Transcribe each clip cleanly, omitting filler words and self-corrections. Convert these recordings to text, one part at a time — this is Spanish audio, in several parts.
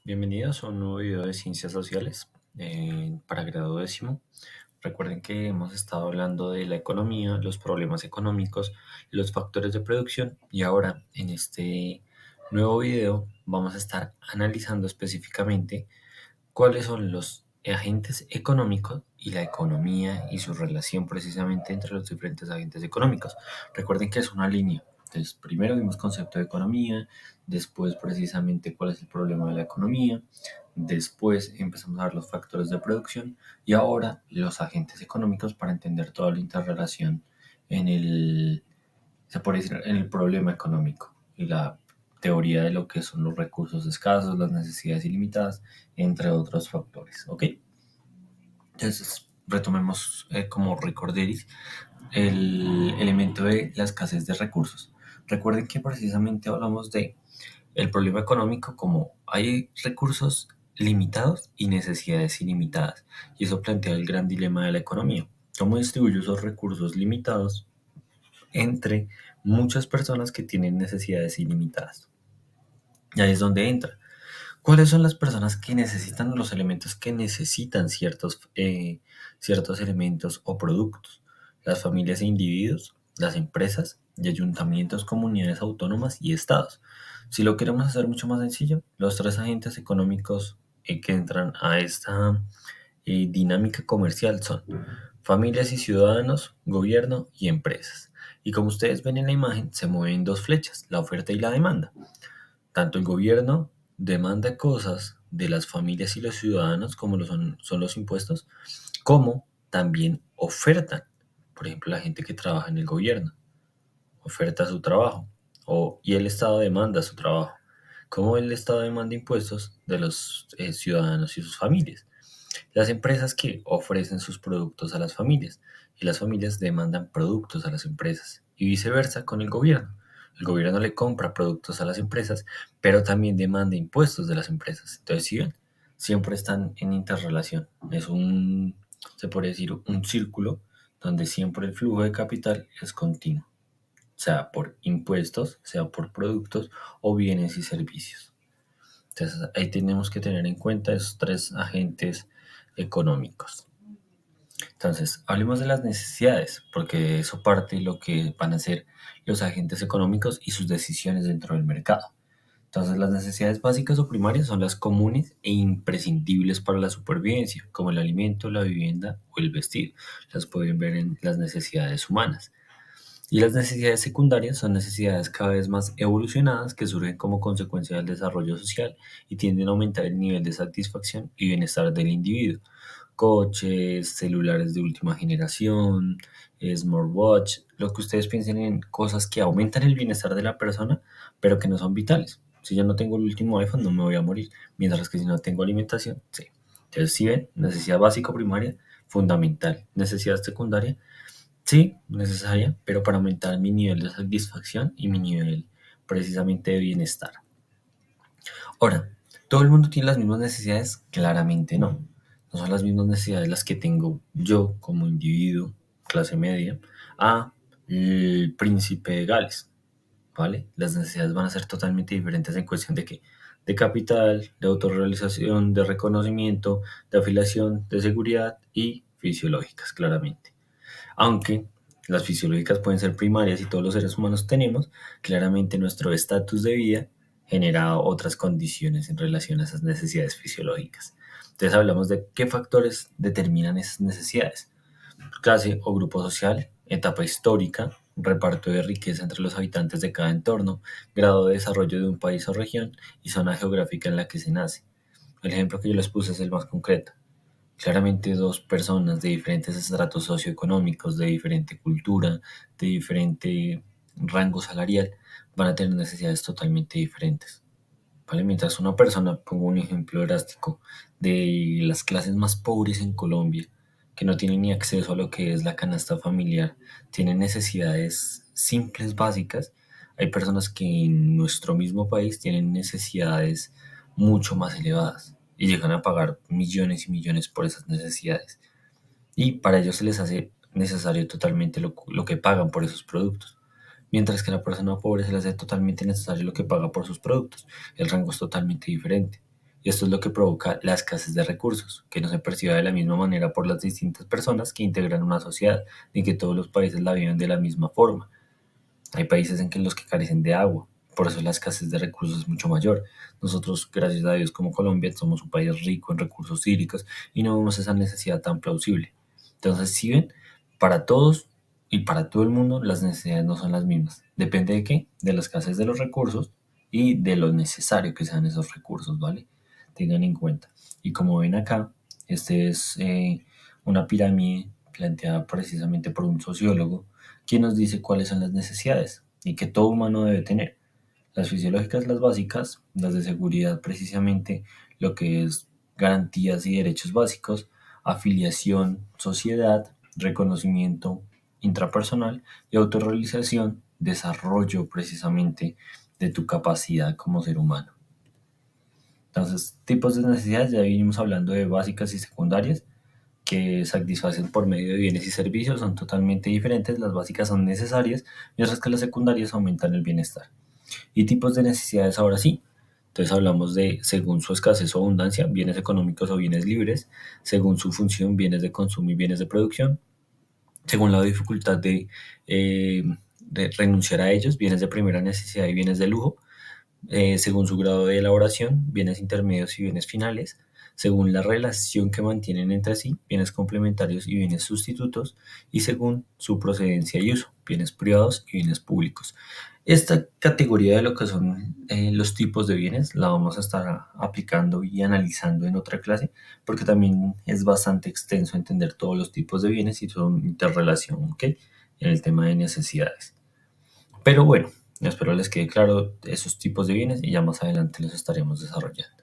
Bienvenidos a un nuevo video de Ciencias Sociales para grado décimo. Recuerden que hemos estado hablando de la economía, los problemas económicos, los factores de producción y ahora en este nuevo video vamos a estar analizando específicamente cuáles son los agentes económicos y la economía y su relación precisamente entre los diferentes agentes económicos. Recuerden que es una línea. Entonces, primero vimos concepto de economía, después precisamente cuál es el problema de la economía, después empezamos a ver los factores de producción y ahora los agentes económicos para entender toda la interrelación en se puede decir, en el problema económico y la teoría de lo que son los recursos escasos, las necesidades ilimitadas, entre otros factores. ¿Ok? Entonces, retomemos como recorderis el elemento de la escasez de recursos. Recuerden que precisamente hablamos de el problema económico como hay recursos limitados y necesidades ilimitadas. Y eso plantea el gran dilema de la economía. ¿Cómo distribuyo esos recursos limitados entre muchas personas que tienen necesidades ilimitadas? Y ahí es donde entra. ¿Cuáles son las personas que necesitan los elementos que necesitan ciertos elementos o productos? Las familias e individuos, las empresas y ayuntamientos, comunidades autónomas y estados. Si lo queremos hacer mucho más sencillo, los tres agentes económicos que entran a esta dinámica comercial son familias y ciudadanos, gobierno y empresas. Y como ustedes ven en la imagen, se mueven dos flechas, la oferta y la demanda. Tanto el gobierno demanda cosas de las familias y los ciudadanos, como son los impuestos, como también ofertan. Por ejemplo, la gente que trabaja en el gobierno oferta su trabajo y el Estado demanda su trabajo. Como el Estado demanda impuestos de los ciudadanos y sus familias. Las empresas que ofrecen sus productos a las familias y las familias demandan productos a las empresas y viceversa con el gobierno. El gobierno le compra productos a las empresas, pero también demanda impuestos de las empresas. Entonces, si ven, siempre están en interrelación. Se puede decir, un círculo donde siempre el flujo de capital es continuo, sea por impuestos, sea por productos o bienes y servicios. Entonces, ahí tenemos que tener en cuenta esos tres agentes económicos. Entonces, hablemos de las necesidades, porque eso parte de lo que van a ser los agentes económicos y sus decisiones dentro del mercado. Entonces, las necesidades básicas o primarias son las comunes e imprescindibles para la supervivencia, como el alimento, la vivienda o el vestido. Las pueden ver en las necesidades humanas. Y las necesidades secundarias son necesidades cada vez más evolucionadas que surgen como consecuencia del desarrollo social y tienden a aumentar el nivel de satisfacción y bienestar del individuo. Coches, celulares de última generación, smartwatch, lo que ustedes piensen en cosas que aumentan el bienestar de la persona, pero que no son vitales. Si yo no tengo el último iPhone, no me voy a morir, mientras que si no tengo alimentación, sí. Entonces, si ven, necesidad básica o primaria, fundamental. Necesidad secundaria, sí, necesaria, pero para aumentar mi nivel de satisfacción y mi nivel precisamente de bienestar. Ahora, ¿todo el mundo tiene las mismas necesidades? Claramente no. No son las mismas necesidades las que tengo yo como individuo, clase media, a el príncipe de Gales, ¿vale? Las necesidades van a ser totalmente diferentes en cuestión de qué, de capital, de autorrealización, de reconocimiento, de afiliación, de seguridad y fisiológicas, claramente. Aunque las fisiológicas pueden ser primarias y todos los seres humanos tenemos, claramente nuestro estatus de vida genera otras condiciones en relación a esas necesidades fisiológicas. Entonces hablamos de qué factores determinan esas necesidades. Clase o grupo social, etapa histórica, reparto de riqueza entre los habitantes de cada entorno, grado de desarrollo de un país o región y zona geográfica en la que se nace. El ejemplo que yo les puse es el más concreto. Claramente dos personas de diferentes estratos socioeconómicos, de diferente cultura, de diferente rango salarial, van a tener necesidades totalmente diferentes. ¿Vale? Mientras una persona, pongo un ejemplo drástico, de las clases más pobres en Colombia, que no tienen ni acceso a lo que es la canasta familiar, tienen necesidades simples, básicas, hay personas que en nuestro mismo país tienen necesidades mucho más elevadas y llegan a pagar millones y millones por esas necesidades. Y para ellos se les hace necesario totalmente lo que pagan por esos productos. Mientras que a la persona pobre se le hace totalmente necesario lo que paga por sus productos. El rango es totalmente diferente. Y esto es lo que provoca la escasez de recursos, que no se perciba de la misma manera por las distintas personas que integran una sociedad, ni que todos los países la viven de la misma forma. Hay países en que los que carecen de agua, por eso la escasez de recursos es mucho mayor. Nosotros, gracias a Dios, como Colombia, somos un país rico en recursos hídricos y no vemos esa necesidad tan plausible. Entonces, si ven, para todos y para todo el mundo las necesidades no son las mismas. Depende de qué, de la escasez de los recursos y de lo necesario que sean esos recursos, ¿vale? Tengan en cuenta. Y como ven acá, este es una pirámide planteada precisamente por un sociólogo quien nos dice cuáles son las necesidades y que todo humano debe tener. Las fisiológicas, las básicas, las de seguridad precisamente, lo que es garantías y derechos básicos, afiliación, sociedad, reconocimiento intrapersonal y autorrealización, desarrollo precisamente de tu capacidad como ser humano. Entonces, tipos de necesidades, ya venimos hablando de básicas y secundarias, que satisfacen por medio de bienes y servicios son totalmente diferentes. Las básicas son necesarias, mientras que las secundarias aumentan el bienestar. Y tipos de necesidades ahora sí. Entonces hablamos de, según su escasez o abundancia, bienes económicos o bienes libres, según su función, bienes de consumo y bienes de producción, según la dificultad de renunciar a ellos, bienes de primera necesidad y bienes de lujo, según su grado de elaboración, bienes intermedios y bienes finales, según la relación que mantienen entre sí, bienes complementarios y bienes sustitutos, y según su procedencia y uso, bienes privados y bienes públicos. Esta categoría de lo que son los tipos de bienes la vamos a estar aplicando y analizando en otra clase, porque también es bastante extenso entender todos los tipos de bienes y su interrelación, ¿ok? En el tema de necesidades. Pero bueno, espero les quede claro esos tipos de bienes y ya más adelante los estaremos desarrollando.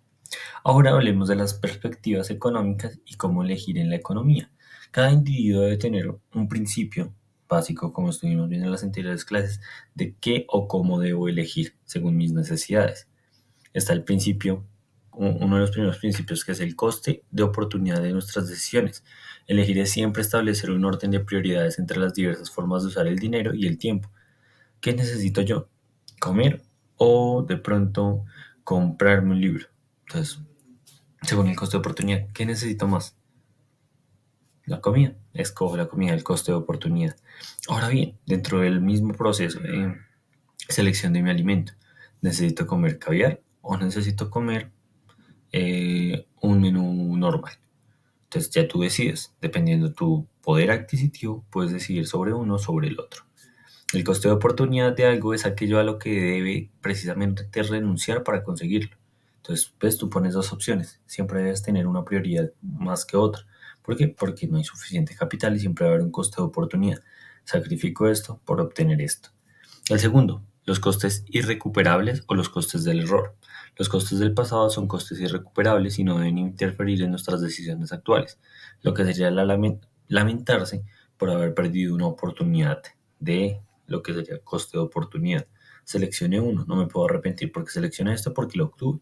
Ahora hablemos de las perspectivas económicas y cómo elegir en la economía. Cada individuo debe tener un principio básico, como estuvimos viendo en las anteriores clases, de qué o cómo debo elegir según mis necesidades. Está el principio, uno de los primeros principios, que es el coste de oportunidad de nuestras decisiones. Elegir es siempre establecer un orden de prioridades entre las diversas formas de usar el dinero y el tiempo. ¿Qué necesito yo? ¿Comer o de pronto comprarme un libro? Entonces, según el costo de oportunidad, ¿qué necesito más? La comida. Escojo la comida, el costo de oportunidad. Ahora bien, dentro del mismo proceso de selección de mi alimento, ¿necesito comer caviar o necesito comer un menú normal? Entonces ya tú decides, dependiendo de tu poder adquisitivo, puedes decidir sobre uno o sobre el otro. El coste de oportunidad de algo es aquello a lo que debe precisamente renunciar para conseguirlo. Entonces, pues tú pones dos opciones. Siempre debes tener una prioridad más que otra. ¿Por qué? Porque no hay suficiente capital y siempre va a haber un coste de oportunidad. Sacrifico esto por obtener esto. El segundo, los costes irrecuperables o los costes del error. Los costes del pasado son costes irrecuperables y no deben interferir en nuestras decisiones actuales, lo que sería lamentarse por haber perdido una oportunidad de lo que sería coste de oportunidad. Seleccioné uno, no me puedo arrepentir porque seleccioné esto porque lo obtuve.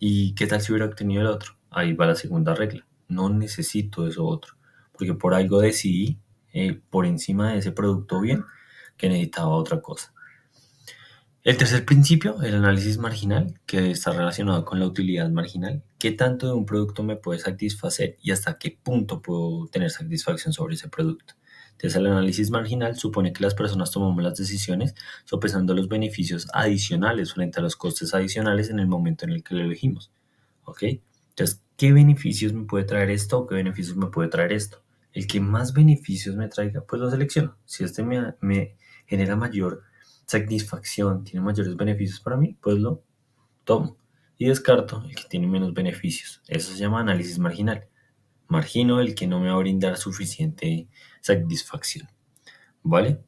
¿Y qué tal si hubiera obtenido el otro? Ahí va la segunda regla. No necesito eso otro, porque por algo decidí, por encima de ese producto bien, que necesitaba otra cosa. El tercer principio, el análisis marginal, que está relacionado con la utilidad marginal. ¿Qué tanto de un producto me puede satisfacer y hasta qué punto puedo tener satisfacción sobre ese producto? Entonces, el análisis marginal supone que las personas tomamos las decisiones sopesando los beneficios adicionales frente a los costes adicionales en el momento en el que lo elegimos. ¿Ok? Entonces, ¿qué beneficios me puede traer esto o qué beneficios me puede traer esto? El que más beneficios me traiga, pues lo selecciono. Si este me genera mayor satisfacción, tiene mayores beneficios para mí, pues lo tomo. Y descarto el que tiene menos beneficios. Eso se llama análisis marginal. Margino el que no me va a brindar suficiente satisfacción. ¿Vale?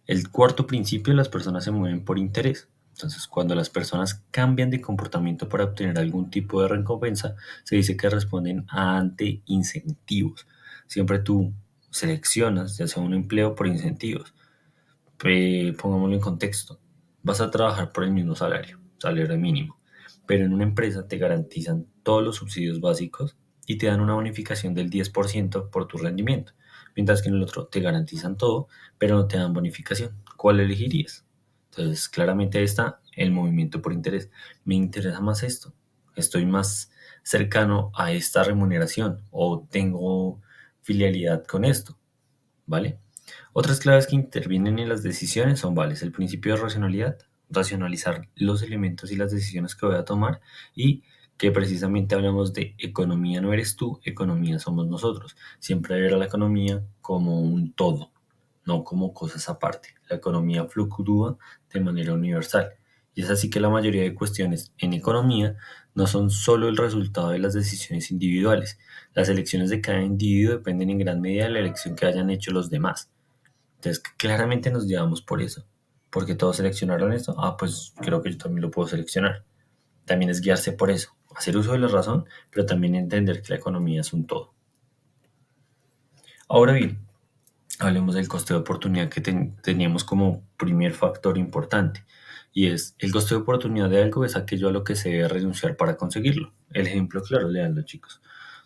El cuarto principio, las personas se mueven por interés. Entonces, cuando las personas cambian de comportamiento para obtener algún tipo de recompensa, se dice que responden ante incentivos. Siempre tú seleccionas, ya sea un empleo por incentivos. Pongámoslo en contexto. Vas a trabajar por el mismo salario, salario mínimo, pero en una empresa te garantizan todos los subsidios básicos y te dan una bonificación del 10% por tu rendimiento, mientras que en el otro te garantizan todo, pero no te dan bonificación. ¿Cuál elegirías? Entonces, claramente ahí está el movimiento por interés. Me interesa más esto. ¿Ok? estoy más cercano a esta remuneración o tengo filialidad con esto, ¿vale? Otras claves que intervienen en las decisiones son, ¿vale? El principio de racionalidad, racionalizar los elementos y las decisiones que voy a tomar y que precisamente hablamos de economía no eres tú, economía somos nosotros. Siempre ver a la economía como un todo, no como cosas aparte. La economía fluctúa de manera universal. Y es así que la mayoría de cuestiones en economía no son solo el resultado de las decisiones individuales. Las elecciones de cada individuo dependen en gran medida de la elección que hayan hecho los demás. Entonces, claramente nos llevamos por eso. Porque todos seleccionaron esto. Ah, pues creo que yo también lo puedo seleccionar. También es guiarse por eso. Hacer uso de la razón, pero también entender que la economía es un todo. Ahora bien, hablemos del coste de oportunidad que teníamos como primer factor importante. Y es el coste de oportunidad de algo es aquello a lo que se debe renunciar para conseguirlo. El ejemplo claro, leanlo chicos.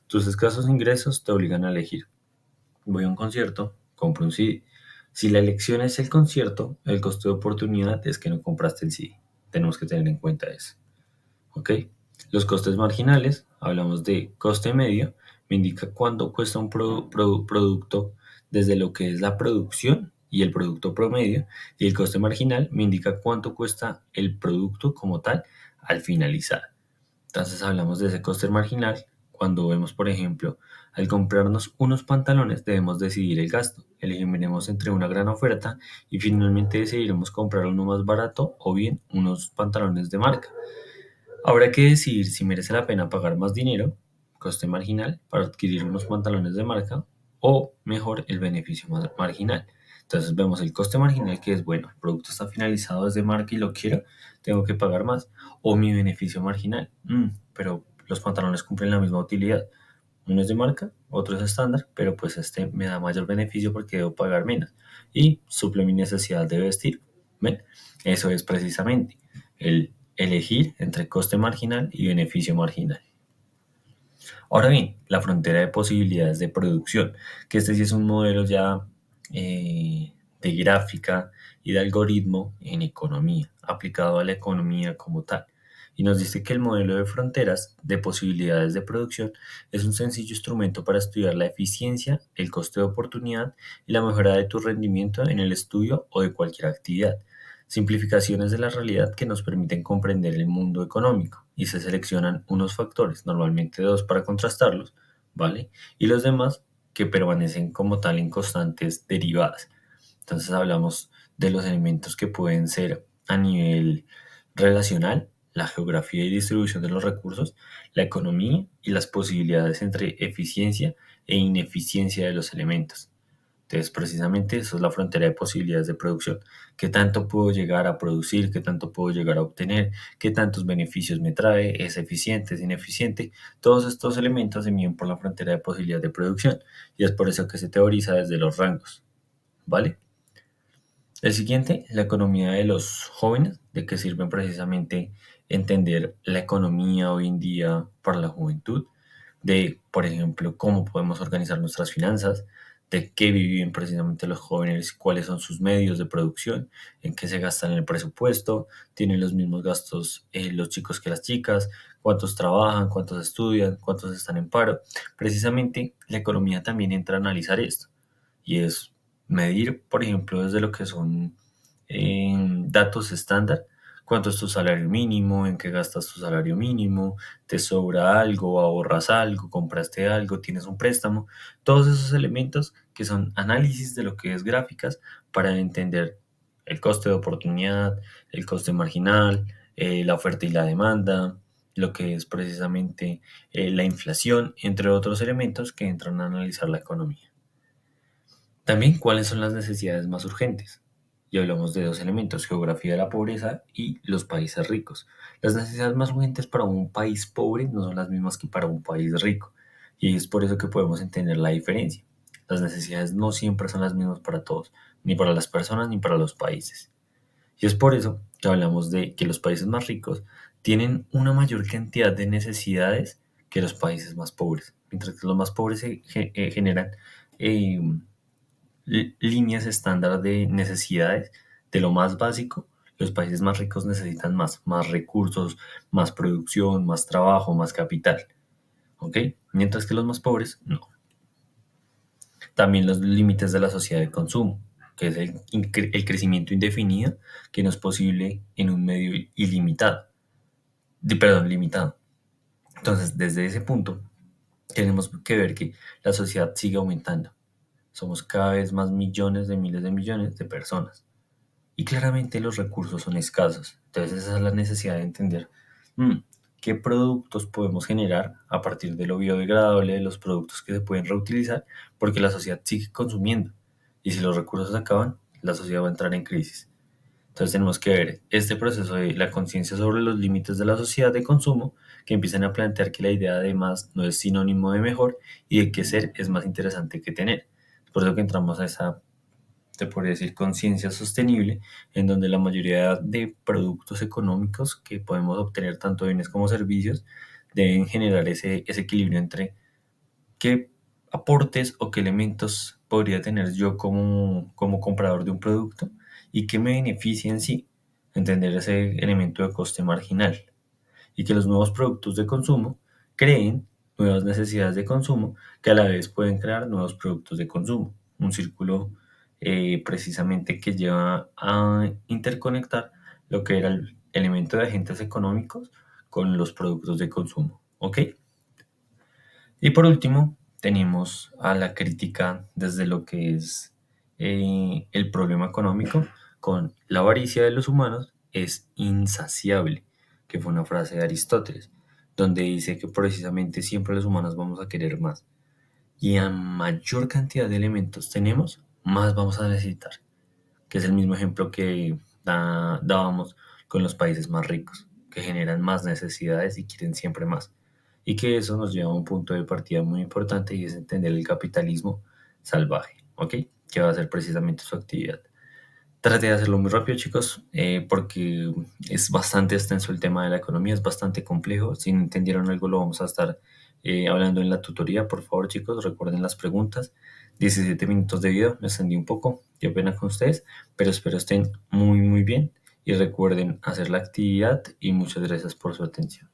Tus escasos ingresos te obligan a elegir. Voy a un concierto, compro un CD. Si la elección es el concierto, el costo de oportunidad es que no compraste el CD. Tenemos que tener en cuenta eso. ¿Ok? Los costes marginales, hablamos de coste medio, me indica cuánto cuesta un producto desde lo que es la producción y el producto promedio, y el coste marginal me indica cuánto cuesta el producto como tal al finalizar. Entonces hablamos de ese coste marginal cuando vemos, por ejemplo, al comprarnos unos pantalones debemos decidir el gasto. Eliminemos entre una gran oferta y finalmente decidiremos comprar uno más barato o bien unos pantalones de marca. Habrá que decidir si merece la pena pagar más dinero, coste marginal, para adquirir unos pantalones de marca o mejor el beneficio marginal. Entonces vemos el coste marginal que es, bueno, el producto está finalizado desde marca y lo quiero, tengo que pagar más. O mi beneficio marginal, pero los pantalones cumplen la misma utilidad. Uno es de marca, otro es estándar, pero pues este me da mayor beneficio porque debo pagar menos y suple mi necesidad de vestir. ¿Ven? Eso es precisamente el elegir entre coste marginal y beneficio marginal. Ahora bien, la frontera de posibilidades de producción, que este sí es un modelo ya de gráfica y de algoritmo en economía, aplicado a la economía como tal. Y nos dice que el modelo de fronteras de posibilidades de producción es un sencillo instrumento para estudiar la eficiencia, el coste de oportunidad y la mejora de tu rendimiento en el estudio o de cualquier actividad. Simplificaciones de la realidad que nos permiten comprender el mundo económico y se seleccionan unos factores, normalmente dos para contrastarlos, ¿vale? Y los demás que permanecen como tal en constantes derivadas. Entonces hablamos de los elementos que pueden ser a nivel relacional, la geografía y distribución de los recursos, la economía y las posibilidades entre eficiencia e ineficiencia de los elementos. Entonces, precisamente eso es la frontera de posibilidades de producción. ¿Qué tanto puedo llegar a producir? ¿Qué tanto puedo llegar a obtener? ¿Qué tantos beneficios me trae? ¿Es eficiente? ¿Es ineficiente? Todos estos elementos se miden por la frontera de posibilidades de producción y es por eso que se teoriza desde los rangos. ¿Vale? El siguiente, la economía de los jóvenes, de que sirven precisamente entender la economía hoy en día para la juventud, de, por ejemplo, cómo podemos organizar nuestras finanzas, de qué viven precisamente los jóvenes, cuáles son sus medios de producción, en qué se gastan el presupuesto, tienen los mismos gastos los chicos que las chicas, cuántos trabajan, cuántos estudian, cuántos están en paro. Precisamente la economía también entra a analizar esto y es medir, por ejemplo, desde lo que son datos estándar, cuánto es tu salario mínimo, en qué gastas tu salario mínimo, te sobra algo, ahorras algo, compraste algo, tienes un préstamo, todos esos elementos que son análisis de lo que es gráficas para entender el coste de oportunidad, el coste marginal, la oferta y la demanda, lo que es precisamente la inflación, entre otros elementos que entran a analizar la economía. También, ¿cuáles son las necesidades más urgentes? Y hablamos de dos elementos, geografía de la pobreza y los países ricos. Las necesidades más urgentes para un país pobre no son las mismas que para un país rico. Y es por eso que podemos entender la diferencia. Las necesidades no siempre son las mismas para todos, ni para las personas ni para los países. Y es por eso que hablamos de que los países más ricos tienen una mayor cantidad de necesidades que los países más pobres. Mientras que los más pobres generan líneas estándar de necesidades de lo más básico, Los países más ricos necesitan más recursos, más producción, más trabajo, más capital, ¿ok? Mientras que los más pobres, no. También los límites de la sociedad de consumo, que es el crecimiento indefinido que no es posible en un medio ilimitado, perdón, limitado. Entonces, desde ese punto, tenemos que ver que la sociedad sigue aumentando. Somos cada vez más millones de miles de millones de personas. Y claramente los recursos son escasos. Entonces esa es la necesidad de entender mm, qué productos podemos generar a partir de lo biodegradable, de los productos que se pueden reutilizar, porque la sociedad sigue consumiendo. Y si los recursos se acaban, la sociedad va a entrar en crisis. Entonces tenemos que ver este proceso de la conciencia sobre los límites de la sociedad de consumo, que empiezan a plantear que la idea de más no es sinónimo de mejor y de que ser es más interesante que tener. Por eso que entramos a esa, te podría decir, conciencia sostenible, en donde la mayoría de productos económicos que podemos obtener, tanto bienes como servicios, deben generar ese equilibrio entre qué aportes o qué elementos podría tener yo como comprador de un producto y qué me beneficia en sí, entender ese elemento de coste marginal y que los nuevos productos de consumo creen nuevas necesidades de consumo que a la vez pueden crear nuevos productos de consumo. Un círculo precisamente que lleva a interconectar lo que era el elemento de agentes económicos con los productos de consumo. ¿Ok? Y por último, tenemos a la crítica desde lo que es el problema económico con la avaricia de los humanos es insaciable, que fue una frase de Aristóteles, donde dice que precisamente siempre los humanos vamos a querer más. Y a mayor cantidad de elementos tenemos, más vamos a necesitar, que es el mismo ejemplo que dábamos con los países más ricos, que generan más necesidades y quieren siempre más. Y que eso nos lleva a un punto de partida muy importante y es entender el capitalismo salvaje, ¿ok? Que va a ser precisamente su actividad. Trate de hacerlo muy rápido, chicos, porque es bastante extenso el tema de la economía, es bastante complejo. Si no entendieron algo, lo vamos a estar hablando en la tutoría. Por favor, chicos, recuerden las preguntas. 17 minutos de video, me extendí un poco, qué pena con ustedes, pero espero estén muy, muy bien. Y recuerden hacer la actividad y muchas gracias por su atención.